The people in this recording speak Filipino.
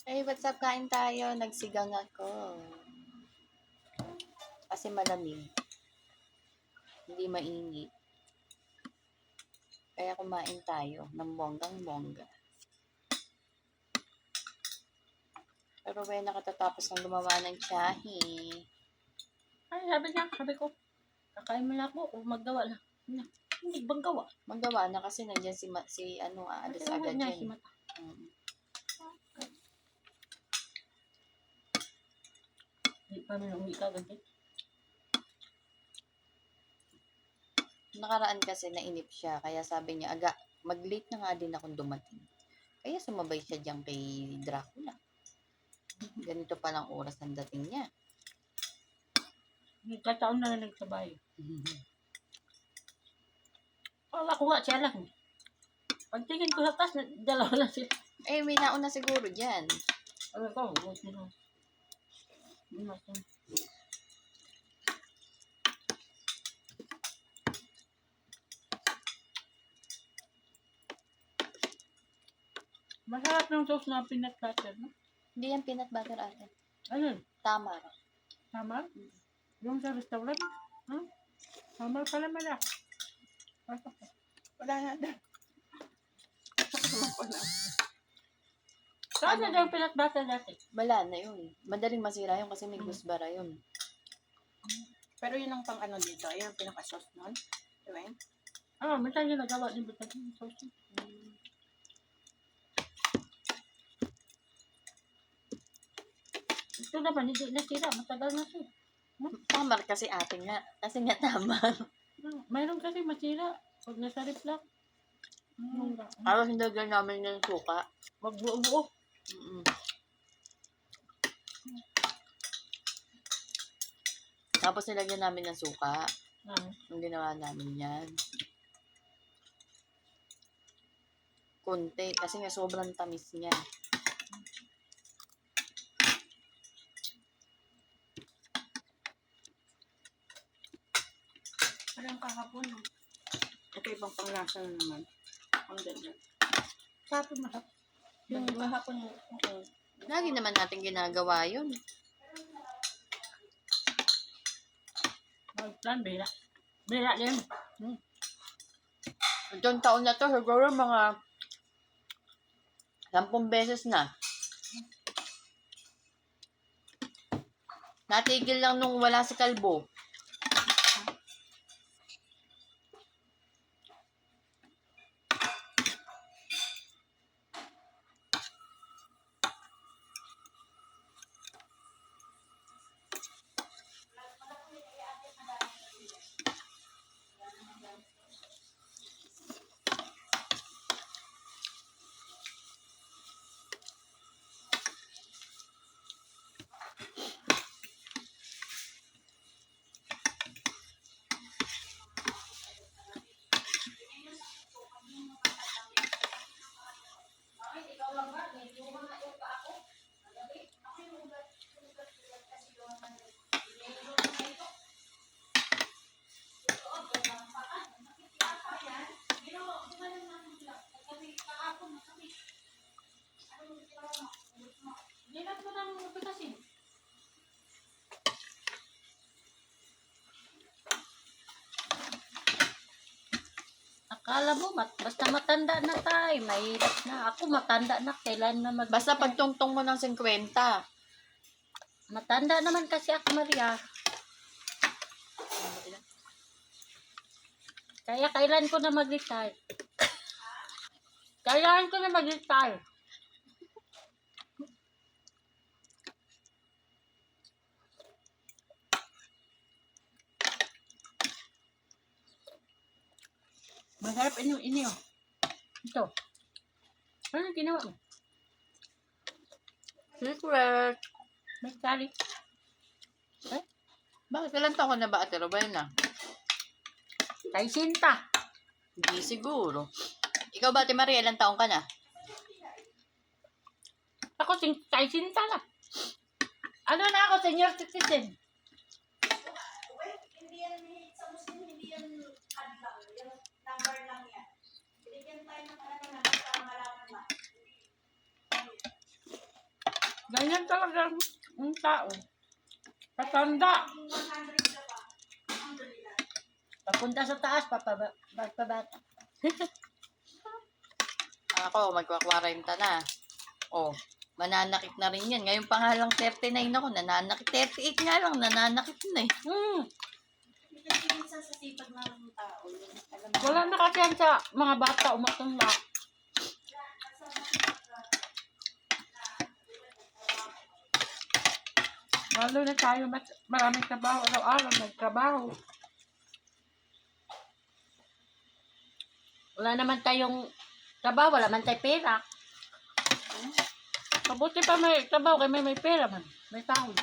Hey, what's up? Kain tayo. Nagsigang ako. Kasi malamig. Hindi mainit. Kaya kumain tayo ng bonggang-bongga. Pero when nakatatapos ng gumawa ng tiyahi. Ay, sabi ko, kakain mo na ako o maggawa lang. Hindi bang gawa? Magawa na kasi nandiyan aalis agad niya, yan. si Mata. Hindi pa naman uwi ka agad. Nakaraan kasi nainip siya. Kaya sabi niya, mag-late na nga din akong dumating. Kaya sumabay siya dyan kay Dracula. Ganito palang oras ang dating niya. Nagkataon na nagsabay. Wala ko nga siya lang. Pagtingin ko sa taas, dalawa na sila. Eh, may nauna siguro dyan. Sabi ko, huwag sila. Masarap ng sauce na peanut butter, no? Hindi yan peanut butter ate. Ayun. Tamar. Tamar? Yung sa restaurant? Tamar pala mala. Wala na doon. Saan na yung peanut butter dati? Wala na yun. Madaling masira yun kasi may gusbara yun. Pero yun ang pang ano dito, ayun ang pinaka-sauce nun. Diba yun? May tayo nagawa din ba yung sauce? Ito naman, hindi nasira. Matagal na siya. Tamar kasi ate nga. Kasi nga tamar. Mayroon kasi masira. Pag nasa rip lang. Tapos nilagyan namin ng suka. Magbuo-buo. Tapos nilagyan namin ng suka. Yung ginawa namin yan. Kunti. Kasi nga sobrang tamis niya. Parang kahapon, no? Ito ibang panglasa na naman. Ang ganda. Tapos masap. Yung kahapon, okay. Lagi naman natin ginagawa yun. Magplan, bira. Bira din. Itong taon na to, siguro mga 10 beses na. Natigil lang nung wala si Kalbo. Akala mo, basta matanda na tayo, mahirap na. Ako matanda na, kailan na Basta pagtungtong mo ng 50. Matanda naman kasi ako, Maria. Kaya kailan ko na mag-retire? Kailan ko na mag-retire? Masarap ini oh. Ito. Ano ginawa mo? Secret. May kari. Bakit ilang taon na ba ate Rowena? Kay Sinta. Hindi siguro. Ikaw ba ate Maria, ilang taon ka na? Ako kay Sinta lang. Ano na ako, senior citizen. Hindi yan sa Muslim, hindi yan hadlang. Yung number lang yan. Binigyan tayo ng ano na para malaman ba. Ganyan talaga ang tao. Patanda. Papunta sa taas, papabata. Ako, magkwa-40 na. Oh, mananakit na rin yan. Ngayon pa nga lang 39 ako, nananakit. 38 nga lang, nananakit na eh. Kasi minsan sa sipag ng tao, yun, alam mo. Wala na kasi yan sa mga bata umatanda. Lalo na tayo, maraming trabaho, araw-araw nagtrabaho. Wala naman tayong trabaho, wala man tayong pera. Mabuti pa may trabaho, kaya may pera man. May tao.